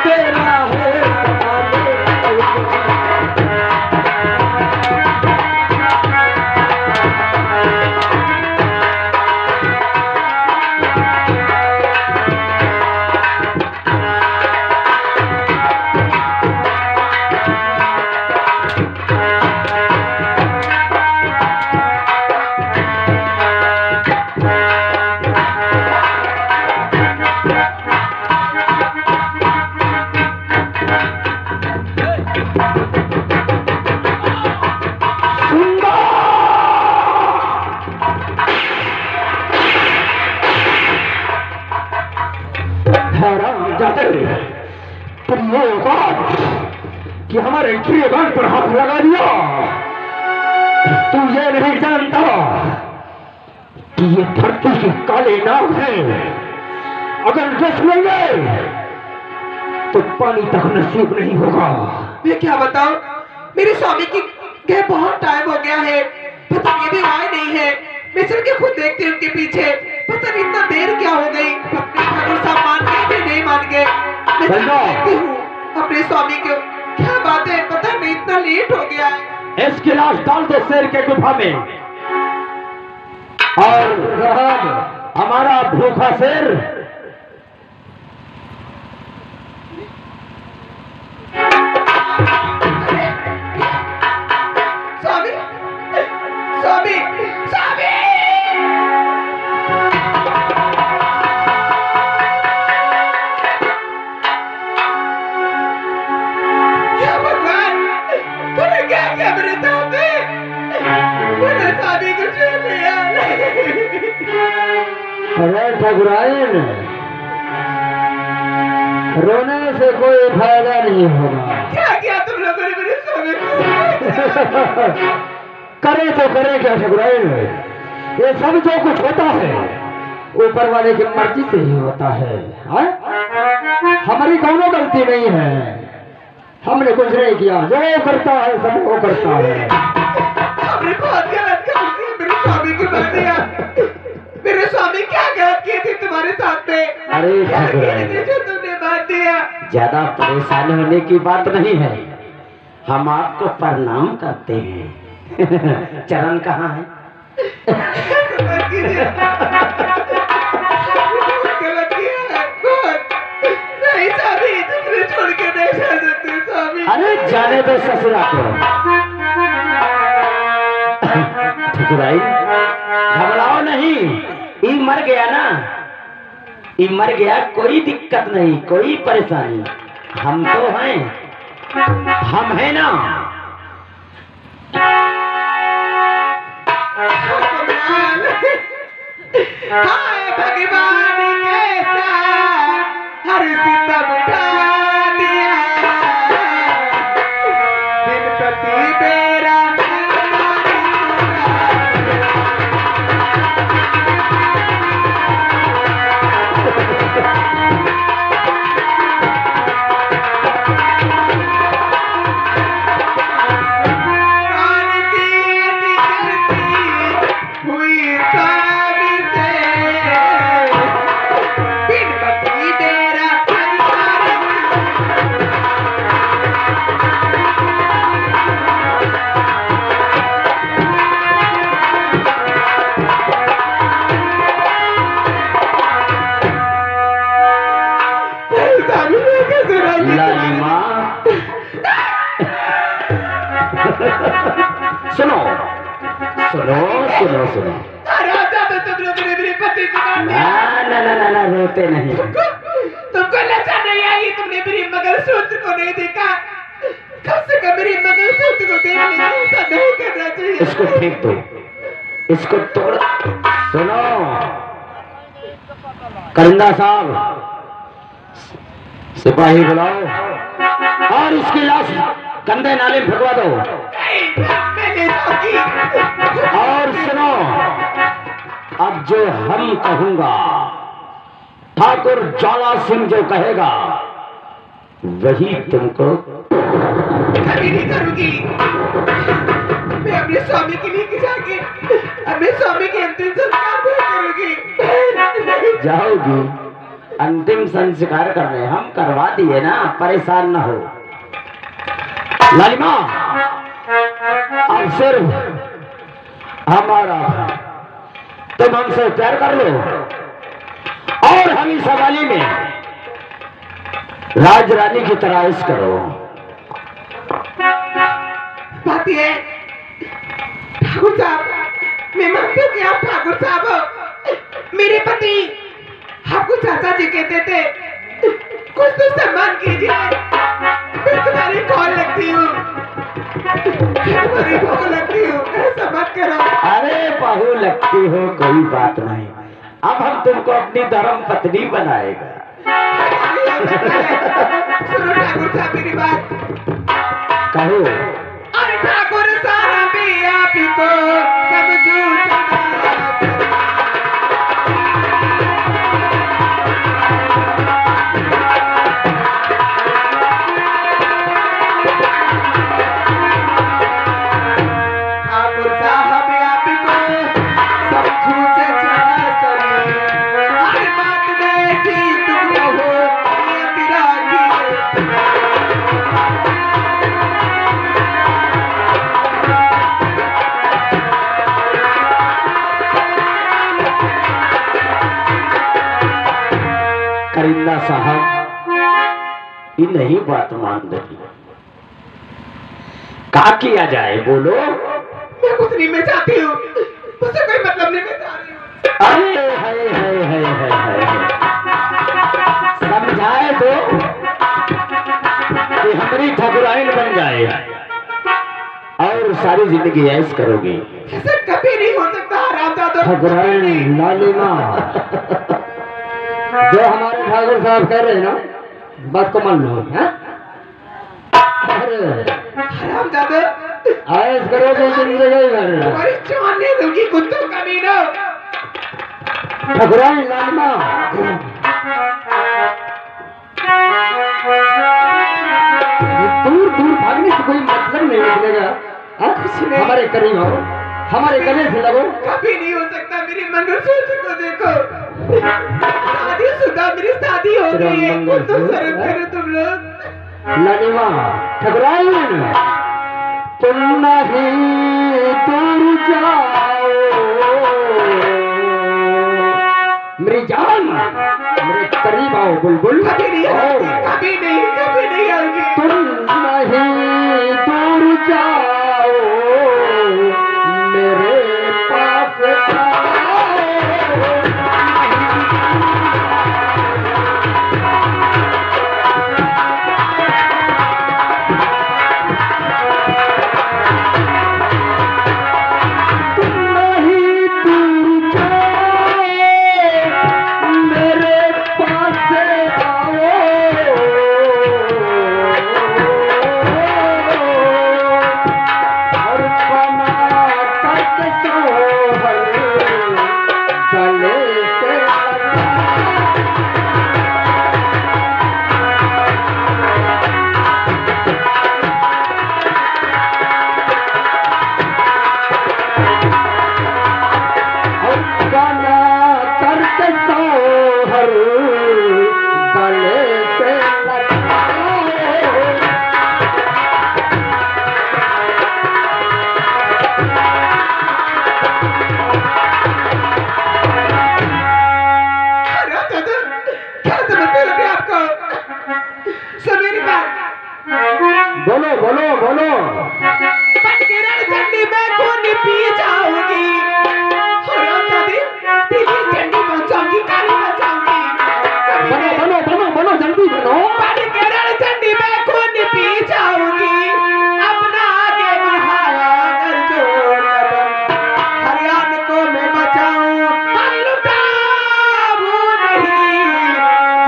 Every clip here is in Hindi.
तेरा है कि हमारे ड्रेगन पर हाथ लगा दिया। तू ये नहीं जानता कि ये धरती के काले नाग हैं। अगर डस लेंगे तो पानी तक नसीब नहीं होगा। मैं क्या बताऊं, मेरे स्वामी की गए बहुत टाइम हो गया है, पता नहीं भी आए नहीं है। मैं चल के खुद देखती हूँ उनके पीछे, पता नहीं इतना देर क्या हो गई। अपने ठाकुर साहब मान गए भी नहीं मान गए। मैं देखती हूँ अपने स्वामी को, क्या बात है, पता नहीं इतना लेट हो गया है। इसकी लाश डाल दो शेर के गुफा में, और हमारा भूखा शेर स्वामी स्वामी स्वामी अरे ठकुराइन, रोने से कोई फायदा नहीं होगा। क्या किया तुम लोगों ने मेरे स्वामी को? करे तो करे क्या ठकुराइन, ये सब जो कुछ होता है ऊपर वाले की मर्जी से ही होता है। हमारी कोनो गलती नहीं है, हमने कुछ नहीं किया। जो करता है सब वो करता है। हमने बहुत गलत कर दिया मेरे स्वामी की बात। मेरे स्वामी क्या गलत किए थे तुम्हारे साथ में? अरे जो तुमने बात दिया। ज्यादा परेशान होने की बात नहीं है, हम आपको प्रणाम करते हैं। चरण कहाँ है? गलत किया है बहुत। नहीं स्वामी, तुमने छोड़ के नहीं जा सकते स्वामी। अरे जाने दो ससुरा को। ठकुराई घबराओ नहीं, ये मर गया ना, ये मर गया, कोई दिक्कत नहीं, कोई परेशानी। हम तो हैं, हम हैं ना। हाय भगवान कैसा हर सितम उठा दिया, दिन प्रति मेरा सुनो सुनो सुनो सुनो। तुम लोग ने मेरे पति को मार दिया। ना ना ना ना, रोते नहीं। तुमको लज्जा नहीं आई? तुमने मेरी मंगलसूत्र को नहीं देखा? कम से कम मेरी मंगलसूत्र को देख लेना, ऐसा नहीं करना चाहिए। इसको फेंक दो, इसको तोड़। सुनो करिंदा साहब, सिपाही बुलाओ और इसकी लाश गंदे नाले में फेंकवा दो। और सुनो, अब जो हम कहूंगा, ठाकुर ज्वाला सिंह जो कहेगा वही तुमको। कभी नहीं करूंगी मैं अपने स्वामी के लिए जाके अपने स्वामी के अंतिम संस्कार भी करूंगी। जाओगी? अंतिम संस्कार करने हम करवा दिए ना, परेशान ना हो। लालिमा अब सिर्फ हमारा तुम हमसे प्यार कर लो और हम इस हवाली में राज रानी की तरह ऐश करो। बात ये ठाकुर साहब, मैं मानती हूँ कि आप ठाकुर साहब हो, मेरे पति आपको चाचा जी कहते थे, कुछ तो सम्मान कीजिए। मैं तुम्हारी कॉल लगती हूँ, तुम्हारी बहू लगती हूँ, ऐसा मत करो। अरे बहू लगती हो कोई बात नहीं, अब हम तुमको अपनी धर्म पत्नी बनाएगा। सुनो ठाकुर साहब मेरी बात, कहो। अरे ठाकुर साहब आप ही को समझू करिंदा साहब ये नहीं बात मान रही, क्या किया जाए बोलो। मैं कुछ नहीं, मैं चाहती हूँ, मुझसे कोई मतलब नहीं, मैं चाह रही हूँ। अरे हाय समझाए तो कि हमारी ठाकुराइन बन जाए और सारी जिंदगी ऐश करोगी। ऐसा कभी नहीं हो सकता हरामजादा। ठाकुराइन लालिमा जो हमारे ठाकुर साहब कह रहे हैं ना, बात को मान लो। हरामजादा ऐश करोगे जिंदगी भर। तुम्हारी जान ले लूंगी कुत्तों कमीनो। ठाकुराइन लालिमा दूर दूर भागने से कोई मतलब नहीं निकलेगा। हमारे करीब आओ, हमारे गले से लगो। कभी नहीं हो सकता, मेरी मंगलसूत्र को देखो, शादीशुदा मेरी शादी हो गई है, कुछ तो शर्म करो तुम लोग। लालिमा ठाकुराइन तुम नहीं दूर जाओ, मेरी जान मेरे करीब आओ बुलबुल। कभी नहीं आऊंगी, कभी नहीं आऊंगी। तुम नहीं दूर जाओ, मेरे पास आओ। तुम नहीं दूर जाओ, मेरे पास आओ। और बना करके सोहर गले से लगा। और बना करके सोहर गले से लगा। हरामजादा क्या समझते हो अपने आप को? सुन मेरी बात, बोलो बोलो बोलो। पटकेरण चंडी में खून पी जाऊंगी, हरामजादी दिल्ली चंडी पहुंचाऊंगी, काली पहुंचाऊंगी। बनो बनो बनो बनो जल्दी बनो। पटकेरण चंडी में खून पी जाऊंगी, अपना आगे बढ़ाया कर जो कदम, हरियाणा को मैं बचाऊं, हम लुटाऊं नहीं,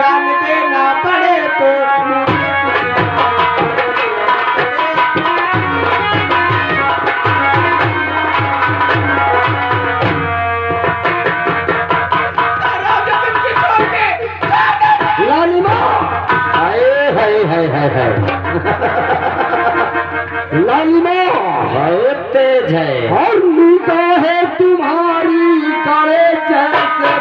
जान देना पड़े तो लालिमा हाय लालिमा है तेज है और निगाहें तुम्हारी काले जैसे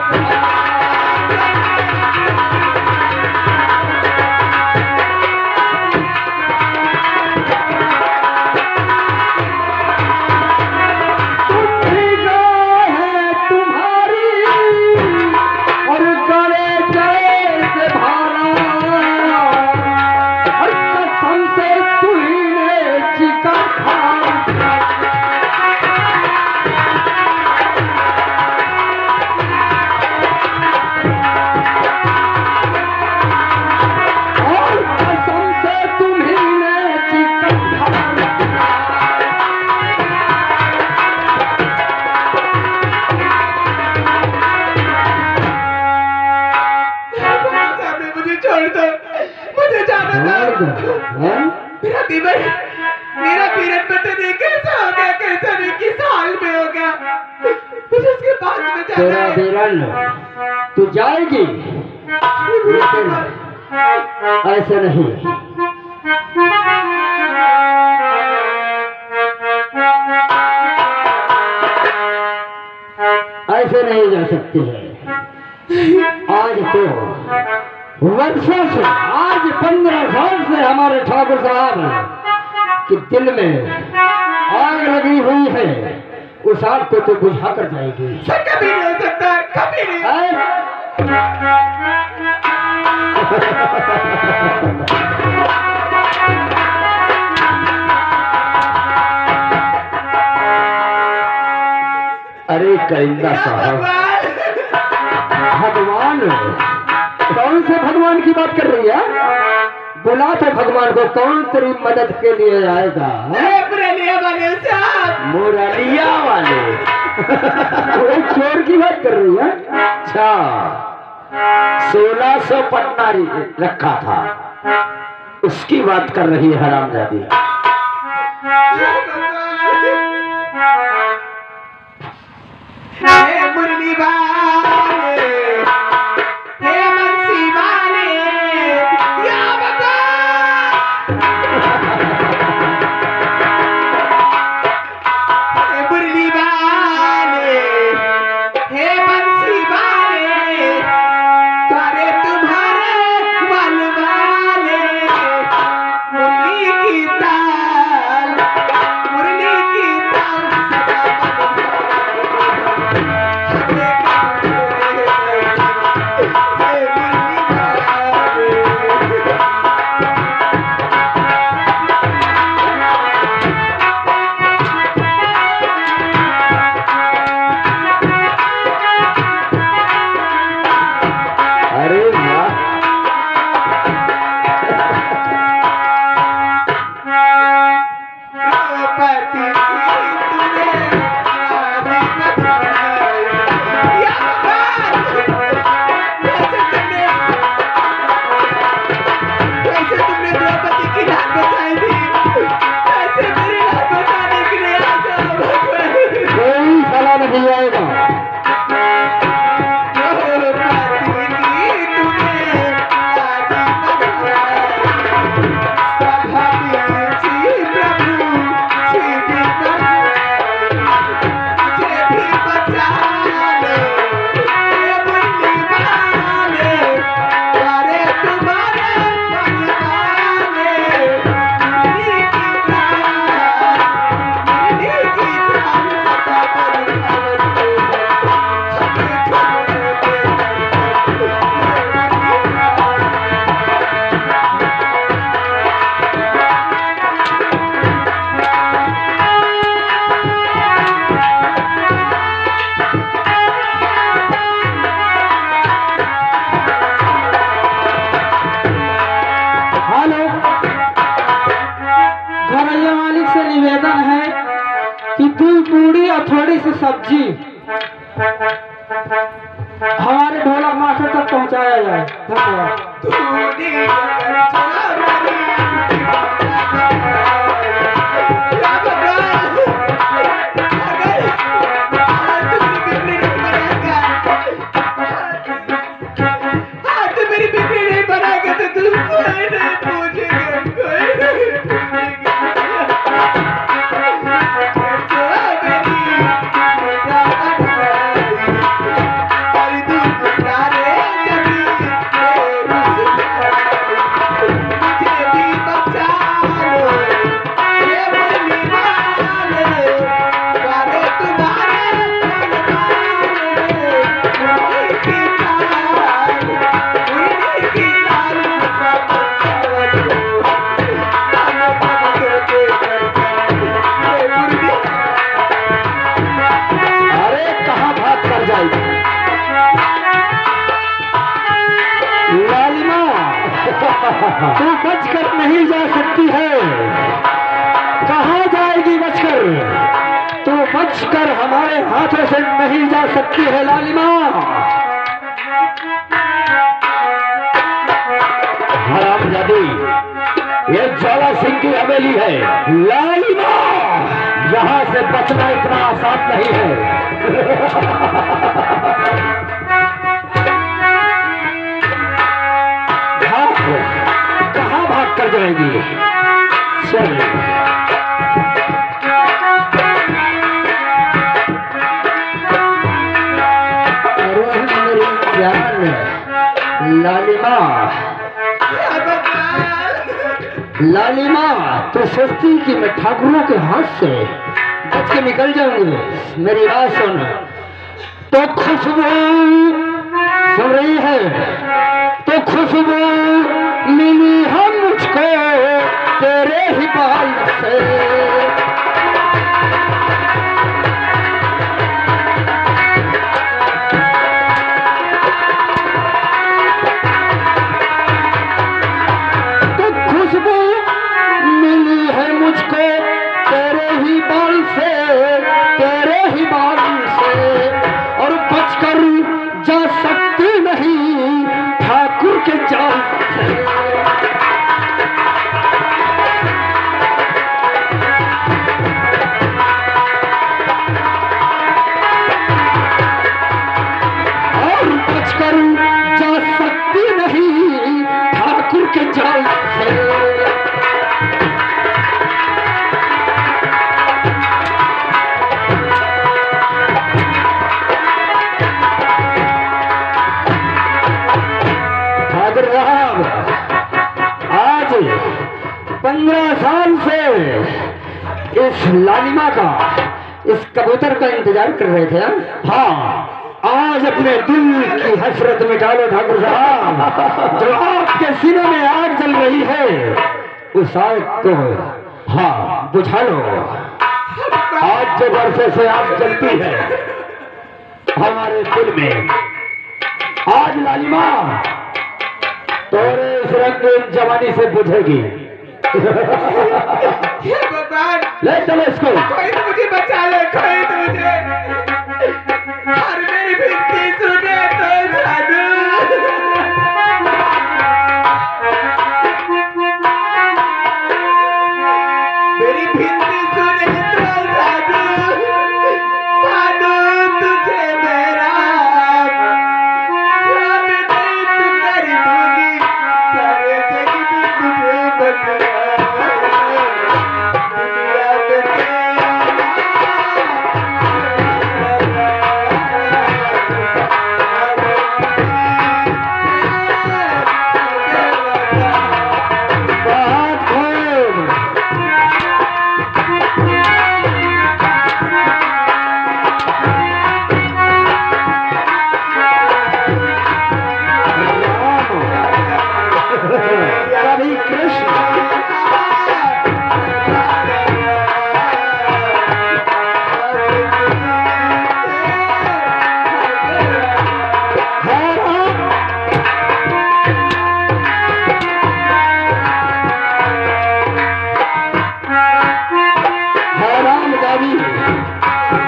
छोड़ दो, हैं? मेरा दीवार, मेरा पीरन पता नहीं कैसा हो गया, कैसा नहीं, किस हाल में हो गया। मुझे उसके पास में जाना तेरा है। बीरन तू जाएगी, लेकिन ऐसे नहीं। ऐसे नहीं जा सकती है। आज तो वर्षों से, आज 15 साल से हमारे ठाकुर साहब के दिल में आग लगी हुई है। उस आग को तो बुझा कर जाएगी। सर कभी नहीं हो सकता है, कभी नहीं। अरे करिंदा साहब, भगवान? कौन से भगवान की बात कर रही है? बुला तो भगवान को, कौन तेरी मदद के लिए आएगा? मुरलिया वाले साहब, मुरलिया वाले? वो चोर की बात कर रही है? अच्छा, 1600 पन्ना रखा था, उसकी बात कर रही है हरामजादी। मुरली वाले, हे बंसी वाले, या मुरली वाले, हे बंसी वाले, तारे तुम्हारे मन वाले, मुरली की ताल, मुरली की ताल थोड़ी सी सब्जी हमारे ढोलक मास्टर तक पहुंचाया जाए। मेरी बिक्री नहीं बनाएगा तो तुम कोई नहीं पूछेगा, तू बचकर नहीं जा सकती है। कहाँ जाएगी बचकर? तू बचकर हमारे हाथों से नहीं जा सकती है लालिमा। हरामजादी, ये ज्वाला सिंह की हवेली है। लालिमा, यहाँ से बचना इतना आसान नहीं है। कहाँ भाग कर जाएगी? चल लालिमा, लालिमा, तो सोचती कि मैं ठाकुरों के हाथ से बच के निकल जाऊंगी? मेरी बात सुन। तो खुशबू सुन रही है? तो खुशबू मिली है मुझको तेरे ही बाल से। आज 15 साल से इस लालिमा का, इस कबूतर का इंतजार कर रहे थे। हाँ, आज अपने दिल की हसरत मिटा लो ठाकुर साहब। जो आपके सीने में आग जल रही है, उस आग को हाँ बुझा लो। आज जो वर्षे से आग जलती है हमारे दिल में, आज लालिमा तोरे इस रंगीन जवानी से बुझेगी। ले चलो इसको। कोई तो मुझे बचा ले, कोई तो मुझे। और मेरी बिनती सुने तो जादू। मेरी बिनती सुने तो जादू। मानो तुझे मेरा रब नहीं तू कर दूंगी, सारे जग में तुझे बदला।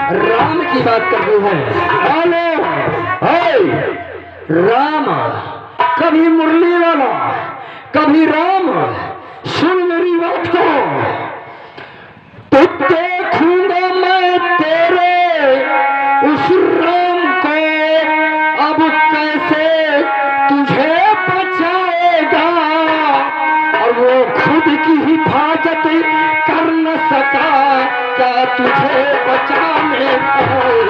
राम की बात कर रही है। राम, कभी मुरली वाला, कभी राम, सुन मेरी बात को। तो देखूंगा मैं तेरे उस राम को, अब कैसे तुझे बचाएगा। और वो खुद की हिफाजत कर न सका, क्या तुझे बचाने पाए।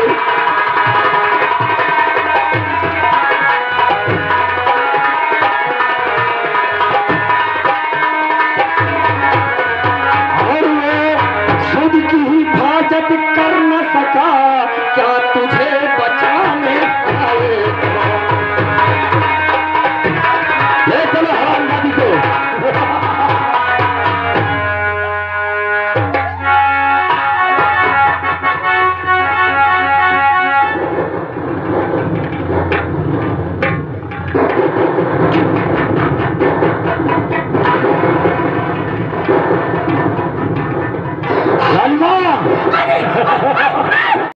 और वो खुद की हिफाजत कर न सका, क्या